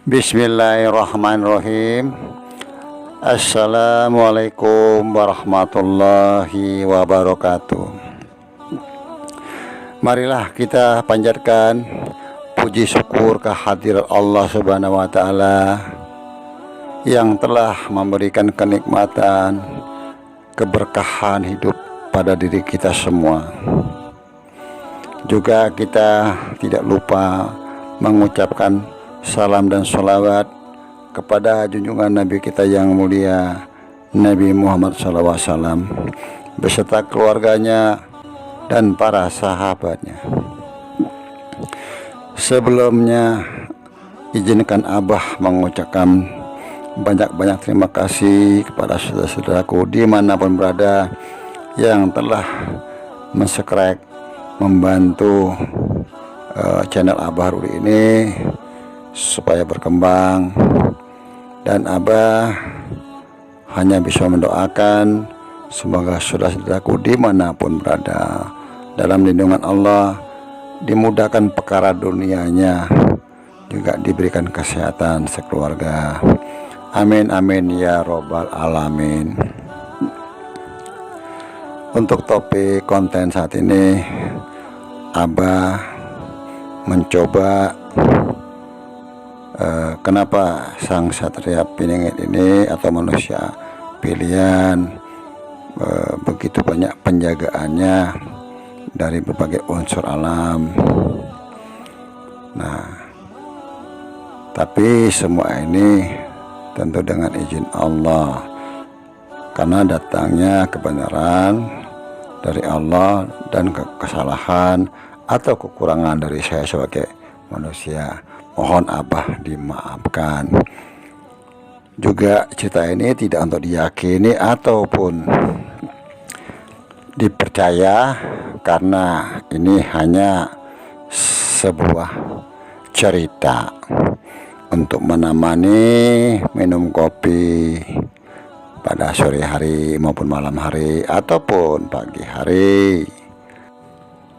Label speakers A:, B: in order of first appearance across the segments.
A: Bismillahirrahmanirrahim. Assalamualaikum warahmatullahi wabarakatuh. Marilah kita panjatkan puji syukur kehadirat Allah Subhanahu wa Ta'ala yang telah memberikan kenikmatan, keberkahan hidup pada diri kita semua. Juga kita tidak lupa mengucapkan salam dan sholawat kepada junjungan Nabi kita yang mulia, Nabi Muhammad SAW, beserta keluarganya dan para sahabatnya. Sebelumnya, izinkan Abah mengucapkan banyak-banyak terima kasih kepada saudara-saudaraku dimanapun berada yang telah mensubscribe, membantu channel Abah Rudi ini supaya berkembang, dan Abah hanya bisa mendoakan semoga saudara-saudaraku dimanapun berada dalam lindungan Allah, dimudahkan perkara dunianya, juga diberikan kesehatan sekeluarga. Amin amin ya robbal alamin. Untuk topik konten saat ini, Abah mencoba kenapa sang satria piningit ini atau manusia pilihan begitu banyak penjagaannya dari berbagai unsur alam. Nah, tapi semua ini tentu dengan izin Allah, karena datangnya kebenaran dari Allah dan kesalahan atau kekurangan dari saya sebagai manusia, mohon Abah dimaafkan. Juga cerita ini tidak untuk diyakini ataupun dipercaya, karena ini hanya sebuah cerita untuk menemani minum kopi pada sore hari maupun malam hari ataupun pagi hari.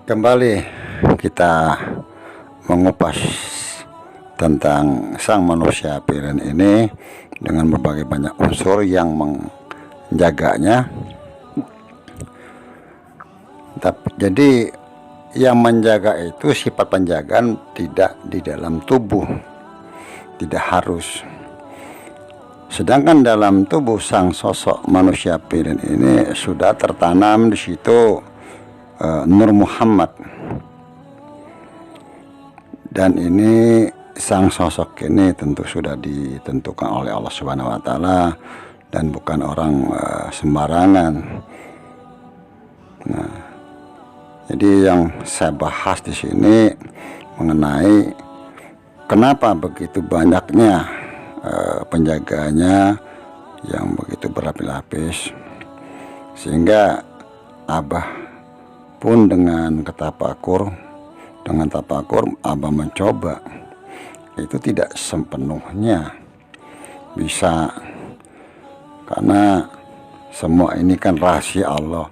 A: Kembali kita mengupas tentang sang manusia pilihan ini dengan berbagai banyak unsur yang menjaganya. Jadi yang menjaga itu sifat penjagaan tidak di dalam tubuh, tidak harus. Sedangkan dalam tubuh sang sosok manusia pilihan ini sudah tertanam di situ Nur Muhammad. Dan ini sang sosok ini tentu sudah ditentukan oleh Allah Subhanahu wa Ta'ala dan bukan orang sembarangan. Nah, jadi yang saya bahas di sini mengenai kenapa begitu banyaknya penjaganya yang begitu berlapis-lapis, sehingga Abah pun dengan tapakur Abah mencoba. Itu tidak sepenuhnya bisa, karena semua ini kan rahasia Allah.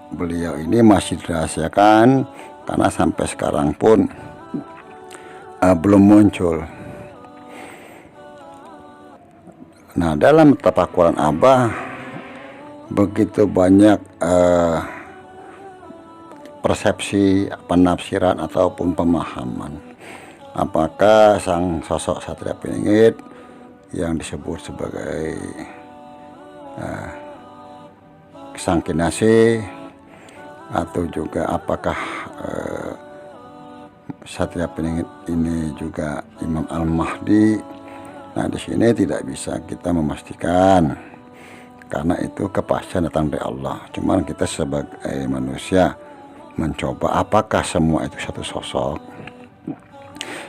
A: Beliau ini masih dirahasiakan, karena sampai sekarang pun belum muncul. Nah, dalam tapakuran Abah begitu banyak persepsi, penafsiran ataupun pemahaman. Apakah sang sosok satria piningit yang disebut sebagai sang kinasih, atau juga apakah satria piningit ini juga Imam Al-Mahdi? Nah, di sini tidak bisa kita memastikan, karena itu kepastian datang dari Allah. Cuman kita sebagai manusia mencoba apakah semua itu satu sosok,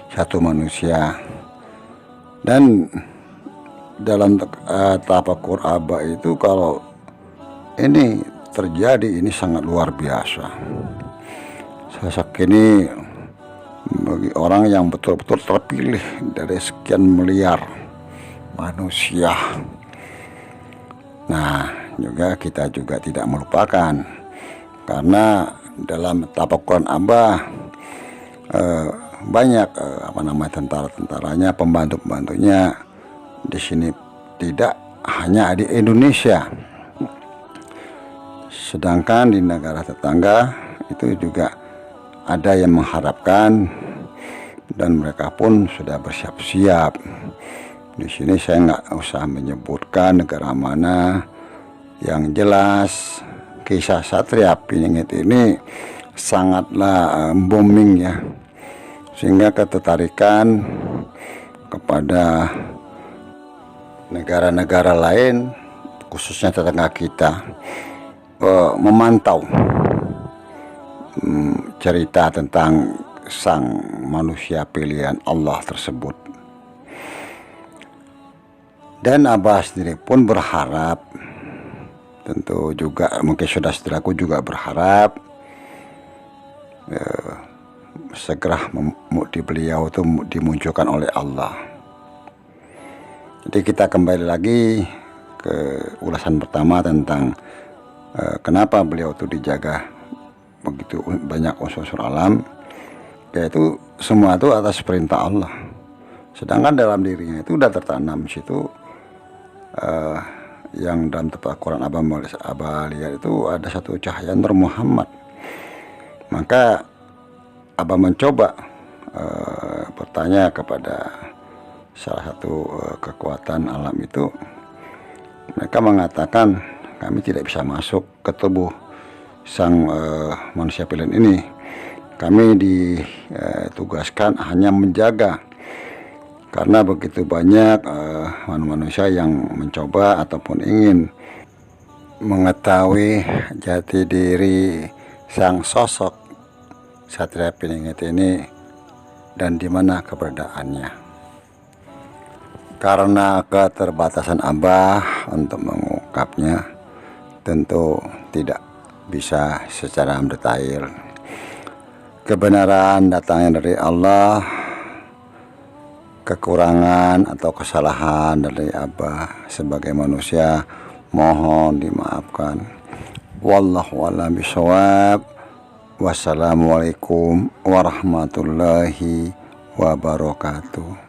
A: satu manusia. Dan dalam tapakur Abah itu, kalau ini terjadi, ini sangat luar biasa. Sosok ini bagi orang yang betul-betul terpilih dari sekian miliar manusia. Nah, juga kita juga tidak melupakan, karena dalam tapakuran Abah banyak tentara-tentaranya, pembantu-pembantunya di sini, tidak hanya di Indonesia. Sedangkan di negara tetangga itu juga ada yang mengharapkan, dan mereka pun sudah bersiap-siap. Di sini saya nggak usah menyebutkan negara mana, yang jelas kisah Satria Piningit ini sangatlah booming ya, sehingga ketertarikan kepada negara-negara lain, khususnya tetangga kita, memantau cerita tentang sang manusia pilihan Allah tersebut. Dan Abah sendiri pun berharap, tentu juga mungkin saudara-saudaraku juga berharap, segera di beliau itu dimunculkan oleh Allah. Jadi kita kembali lagi ke ulasan pertama tentang kenapa beliau itu dijaga begitu banyak unsur-unsur alam, yaitu semua itu atas perintah Allah. Sedangkan dalam dirinya itu sudah tertanam situ, yang dalam tafsir Quran Abah lihat itu ada satu cahaya Nur Muhammad. Maka Abah mencoba bertanya kepada salah satu kekuatan alam itu. Mereka mengatakan kami tidak bisa masuk ke tubuh sang manusia pilihan ini. Kami ditugaskan hanya menjaga, karena begitu banyak manusia yang mencoba ataupun ingin mengetahui jati diri sang sosok Satria Piningit ini dan di mana keberadaannya. Karena keterbatasan Abah untuk mengungkapnya, tentu tidak bisa secara mendetail. Kebenaran datangnya dari Allah, kekurangan atau kesalahan dari Abah sebagai manusia mohon dimaafkan. Wallahu a'lam bishawab. Wassalamualaikum warahmatullahi wabarakatuh.